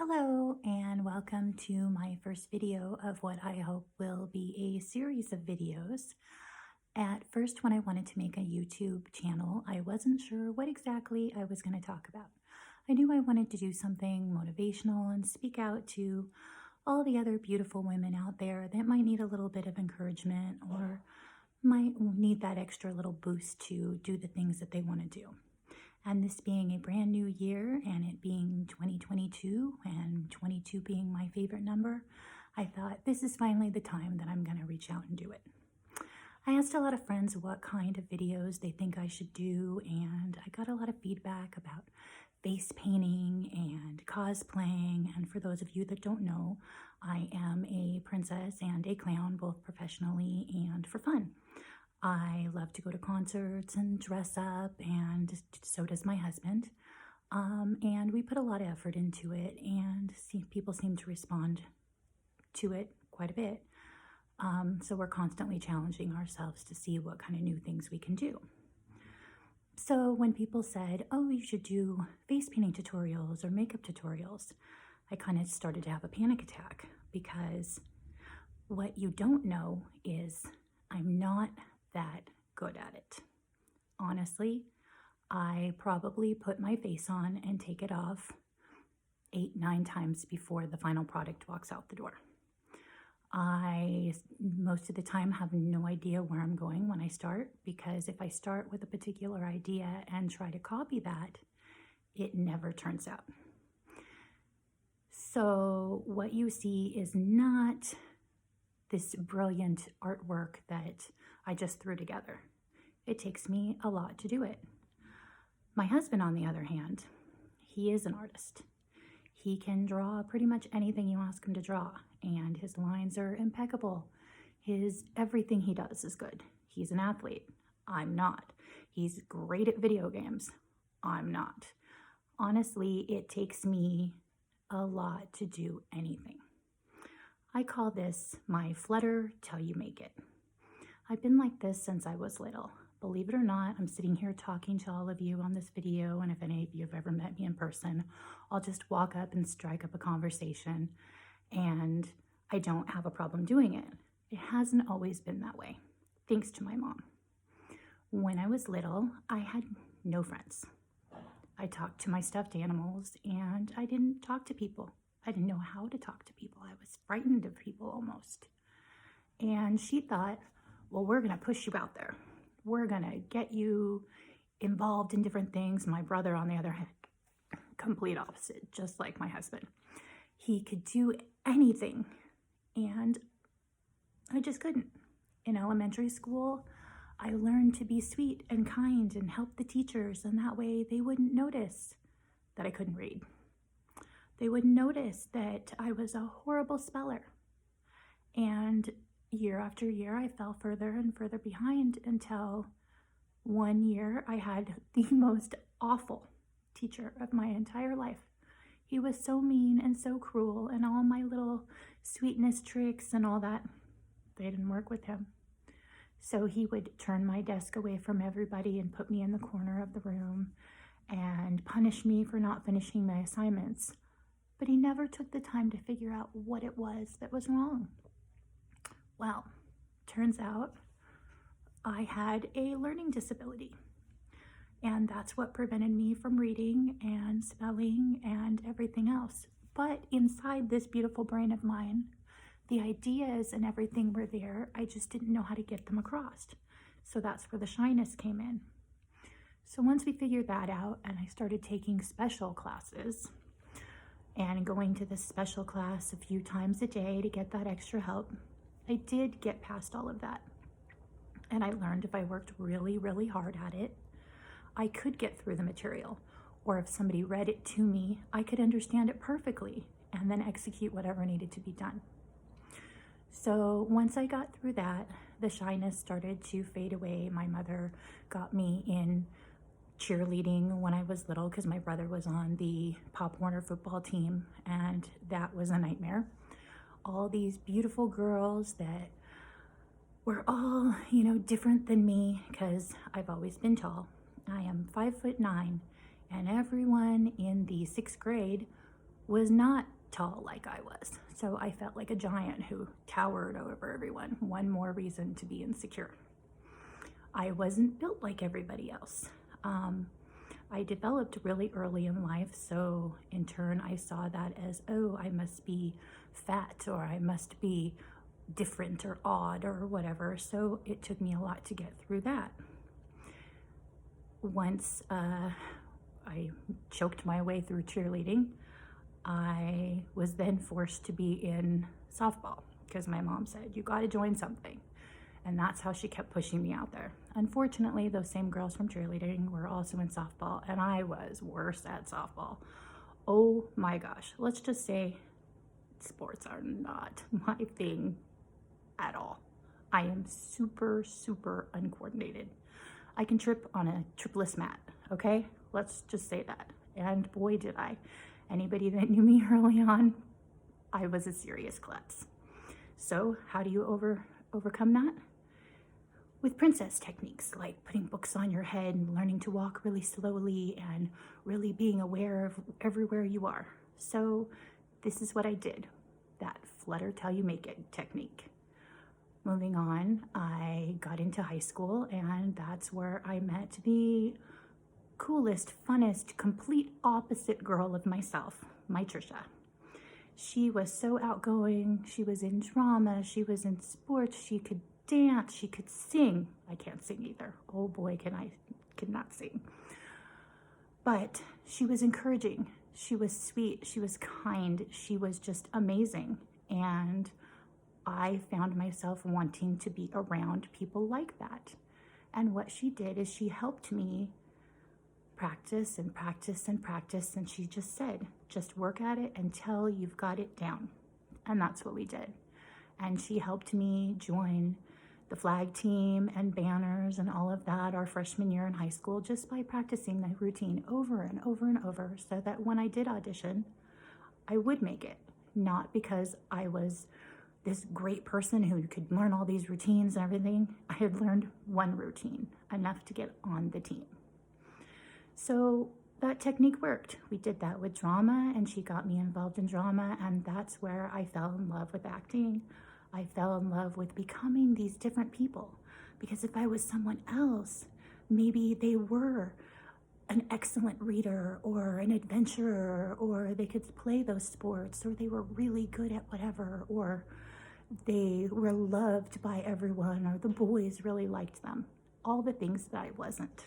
Hello and welcome to my first video of what I hope will be a series of videos. At first, when I wanted to make a YouTube channel, I wasn't sure what exactly I was going to talk about. I knew I wanted to do something motivational and speak out to all the other beautiful women out there that might need a little bit of encouragement or might need that extra little boost to do the things that they want to do. And this being a brand new year and it being 2022 and 22 being my favorite number, I thought this is finally the time that I'm going to reach out and do it. I asked a lot of friends what kind of videos they think I should do, and I got a lot of feedback about face painting and cosplaying. And for those of you that don't know, I am a princess and a clown, both professionally and for fun. I love to go to concerts and dress up, and so does my husband. And we put a lot of effort into it, and people seem to respond to it quite a bit. So we're constantly challenging ourselves to see what kind of new things we can do. So when people said, oh, you should do face painting tutorials or makeup tutorials, I kind of started to have a panic attack, because what you don't know is I'm not that good at it. Honestly, I probably put my face on and take it off 8-9 times before the final product walks out the door. I most of the time have no idea where I'm going when I start, because if I start with a particular idea and try to copy that, it never turns out. So what you see is not this brilliant artwork that I just threw together. It takes me a lot to do it. My husband, on the other hand, he is an artist. He can draw pretty much anything you ask him to draw, and his lines are impeccable. Everything he does is good. He's an athlete. I'm not. He's great at video games. I'm not. Honestly, it takes me a lot to do anything. I call this my flutter till you make it. I've been like this since I was little. Believe it or not, I'm sitting here talking to all of you on this video, and if any of you have ever met me in person, I'll just walk up and strike up a conversation, and I don't have a problem doing it. It hasn't always been that way, thanks to my mom. When I was little, I had no friends. I talked to my stuffed animals, and I didn't talk to people. I didn't know how to talk to people. I was frightened of people almost. And she thought, well, we're going to push you out there. We're going to get you involved in different things. My brother, on the other hand, complete opposite, just like my husband. He could do anything, and I just couldn't. In elementary school, I learned to be sweet and kind and help the teachers, and that way they wouldn't notice that I couldn't read. They would notice that I was a horrible speller. And year after year, I fell further and further behind until one year I had the most awful teacher of my entire life. He was so mean and so cruel, and all my little sweetness tricks and all that, they didn't work with him. So he would turn my desk away from everybody and put me in the corner of the room and punish me for not finishing my assignments. But he never took the time to figure out what it was that was wrong. Well, turns out I had a learning disability, and that's what prevented me from reading and spelling and everything else. But inside this beautiful brain of mine, the ideas and everything were there. I just didn't know how to get them across. So that's where the shyness came in. So once we figured that out, and I started taking special classes and going to this special class a few times a day to get that extra help, I did get past all of that. And I learned if I worked really, really hard at it, I could get through the material. Or if somebody read it to me, I could understand it perfectly and then execute whatever needed to be done. So once I got through that, the shyness started to fade away. My mother got me in cheerleading when I was little, because my brother was on the Pop Warner football team, and that was a nightmare. All these beautiful girls that were all, different than me, because I've always been tall. I am 5'9", and everyone in the 6th grade was not tall like I was. So I felt like a giant who towered over everyone. One more reason to be insecure. I wasn't built like everybody else. I developed really early in life, so in turn I saw that as, oh, I must be fat, or I must be different or odd or whatever. So it took me a lot to get through that. Once I choked my way through cheerleading, I was then forced to be in softball because my mom said, you got to join something. And that's how she kept pushing me out there. Unfortunately, those same girls from cheerleading were also in softball, and I was worse at softball. Oh my gosh, let's just say sports are not my thing at all. I am super, super uncoordinated. I can trip on a tripless mat, okay? Let's just say that. And boy, did I. Anybody that knew me early on, I was a serious klutz. So how do you overcome that? With princess techniques, like putting books on your head and learning to walk really slowly and really being aware of everywhere you are. So this is what I did, that flutter till you make it technique. Moving on, I got into high school, and that's where I met the coolest, funnest, complete opposite girl of myself, my Trisha. She was so outgoing. She was in drama. She was in sports. She could dance. She could sing. I can't sing either. Oh boy, cannot sing. But she was encouraging. She was sweet. She was kind. She was just amazing. And I found myself wanting to be around people like that. And what she did is she helped me practice and practice and practice. And she just said, just work at it until you've got it down. And that's what we did. And she helped me join the flag team and banners and all of that our freshman year in high school, just by practicing the routine over and over and over, so that when I did audition, I would make it. Not because I was this great person who could learn all these routines and everything. I had learned one routine, enough to get on the team. So that technique worked. We did that with drama, and she got me involved in drama, and that's where I fell in love with acting. I fell in love with becoming these different people, because if I was someone else, maybe they were an excellent reader or an adventurer, or they could play those sports, or they were really good at whatever, or they were loved by everyone, or the boys really liked them. All the things that I wasn't.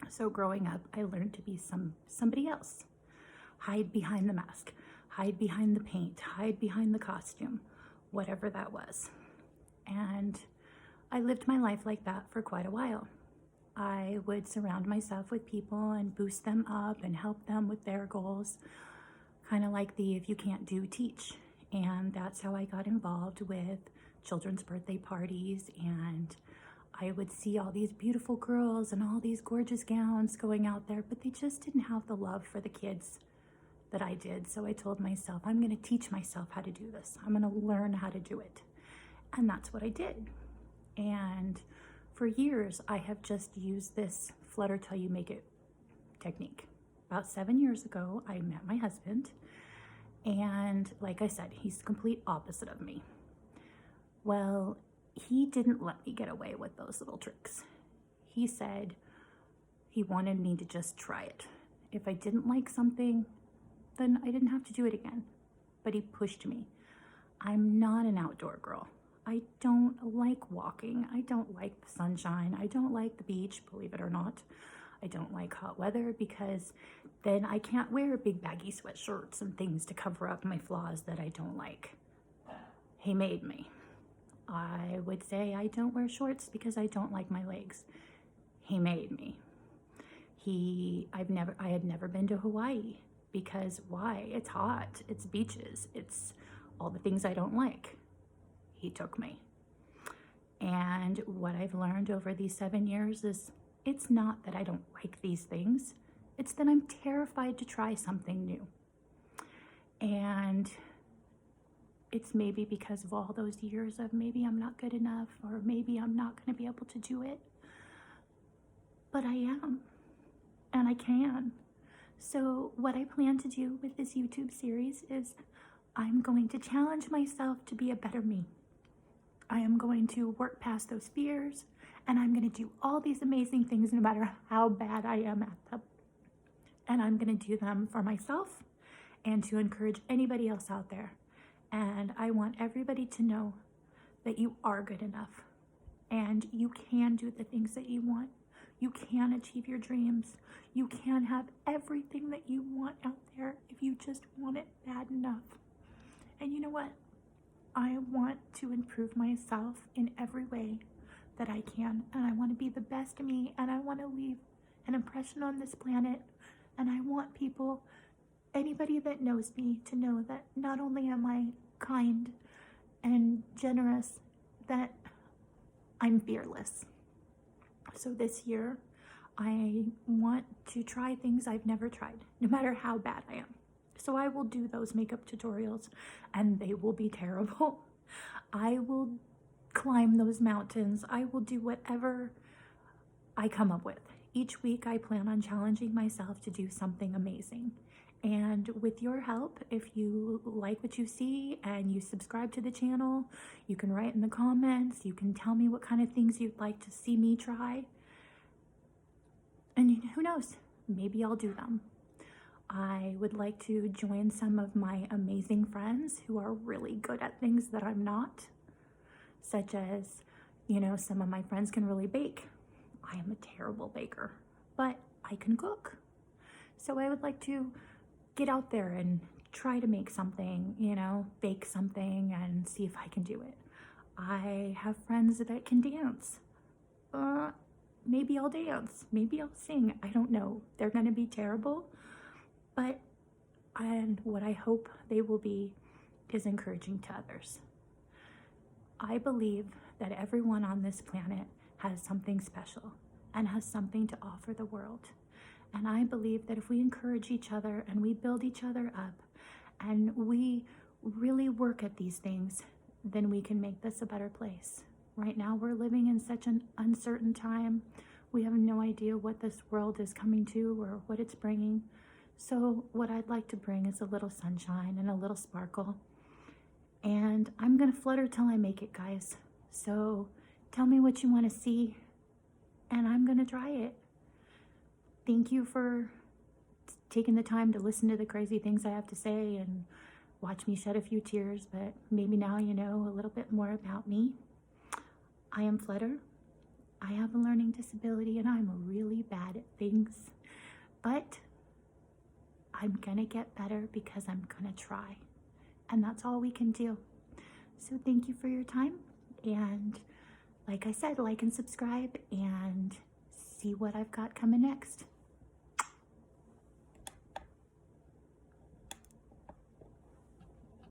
So growing up, I learned to be somebody else. Hide behind the mask, hide behind the paint, hide behind the costume, whatever that was. And I lived my life like that for quite a while. I would surround myself with people and boost them up and help them with their goals, kind of like the if you can't do, teach. And that's how I got involved with children's birthday parties, and I would see all these beautiful girls and all these gorgeous gowns going out there, but they just didn't have the love for the kids that I did. So I told myself, I'm going to teach myself how to do this. I'm going to learn how to do it. And that's what I did. And for years, I have just used this flutter till you make it technique. About 7 years ago, I met my husband. And like I said, he's the complete opposite of me. Well, he didn't let me get away with those little tricks. He said he wanted me to just try it. If I didn't like something, then I didn't have to do it again. But he pushed me. I'm not an outdoor girl. I don't like walking. I don't like the sunshine. I don't like the beach, believe it or not. I don't like hot weather, because then I can't wear big baggy sweatshirts and things to cover up my flaws that I don't like. He made me. I would say I don't wear shorts because I don't like my legs. He made me. I had never been to Hawaii, because why? It's hot, it's beaches, it's all the things I don't like. He took me. And what I've learned over these 7 years is it's not that I don't like these things, it's that I'm terrified to try something new. And it's maybe because of all those years of maybe I'm not good enough, or maybe I'm not going to be able to do it. But I am, and I can. So what I plan to do with this YouTube series is I'm going to challenge myself to be a better me. I am going to work past those fears, and I'm going to do all these amazing things no matter how bad I am at them. And I'm going to do them for myself and to encourage anybody else out there. And I want everybody to know that you are good enough and you can do the things that you want. You can achieve your dreams. You can have everything that you want out there if you just want it bad enough. And you know what? I want to improve myself in every way that I can. And I want to be the best me. And I want to leave an impression on this planet. And I want people, anybody that knows me, to know that not only am I kind and generous, that I'm fearless. So this year, I want to try things I've never tried, no matter how bad I am. So I will do those makeup tutorials, and they will be terrible. I will climb those mountains. I will do whatever I come up with. Each week, I plan on challenging myself to do something amazing. And with your help, if you like what you see and you subscribe to the channel, you can write in the comments, you can tell me what kind of things you'd like to see me try. And who knows, maybe I'll do them. I would like to join some of my amazing friends who are really good at things that I'm not, such as, some of my friends can really bake. I am a terrible baker, but I can cook. So I would like to get out there and try to make something, bake something and see if I can do it. I have friends that can dance. Maybe I'll dance. Maybe I'll sing. I don't know. They're going to be terrible. And what I hope they will be is encouraging to others. I believe that everyone on this planet has something special and has something to offer the world. And I believe that if we encourage each other and we build each other up and we really work at these things, then we can make this a better place. Right now, we're living in such an uncertain time. We have no idea what this world is coming to or what it's bringing. So what I'd like to bring is a little sunshine and a little sparkle. And I'm going to flutter till I make it, guys. So tell me what you want to see, and I'm going to try it. Thank you for taking the time to listen to the crazy things I have to say and watch me shed a few tears, but maybe now you know a little bit more about me. I am Flutter. I have a learning disability and I'm really bad at things, but I'm gonna get better because I'm gonna try, and that's all we can do. So thank you for your time, and like I said, like and subscribe and see what I've got coming next.